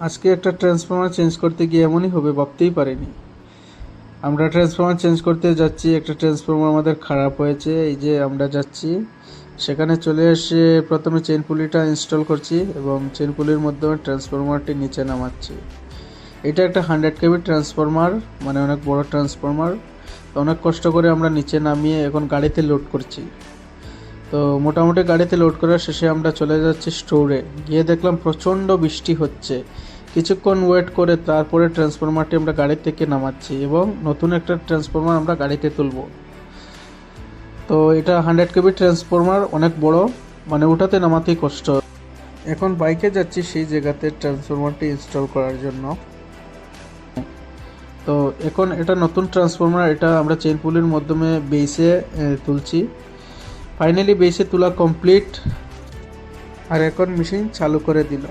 আজকে একটা transformer change করতে গিয়ে এমনই হবে ভাবতেই পারিনি। আমরা ট্রান্সফরমার চেঞ্জ করতে যাচ্ছি, একটা ট্রান্সফরমার আমাদের খারাপ হয়েছে। এই যে আমরা যাচ্ছি, সেখানে চলে এসে প্রথমে চেন পুলিটা ইনস্টল করছি এবং চেন পুলির মাধ্যমে ট্রান্সফরমারটি নিচে নামাচ্ছি। এটা একটা 100 কেভি ট্রান্সফরমার, মানে অনেক বড় ট্রান্সফরমার। অনেক কষ্ট করে আমরা নিচে নামিয়ে এখন গাড়িতে লোড করছি। তো মোটামুটি গাড়িতে লোড করার শেষে আমরা চলে যাচ্ছি স্টোরে। গিয়ে দেখলাম প্রচণ্ড বৃষ্টি হচ্ছে। কিছুক্ষণ ওয়েট করে তারপরে ট্রান্সফরমারটি আমরা গাড়ি থেকে নামাচ্ছি এবং নতুন একটা ট্রান্সফরমার আমরা গাড়িতে তুলব। তো এটা 100 কেভি ট্রান্সফরমার, অনেক বড়, মানে উঠাতে নামাতেই কষ্ট। এখন বাইকে যাচ্ছি সেই জায়গাতে ট্রান্সফরমারটি ইনস্টল করার জন্য। তো এখন এটা নতুন ট্রান্সফরমার, এটা আমরা চেইন পুলির মাধ্যমে বেসে তুলছি। ফাইনালি বেসে তোলা কমপ্লিট, আর এখন মেশিন চালু করে দিল।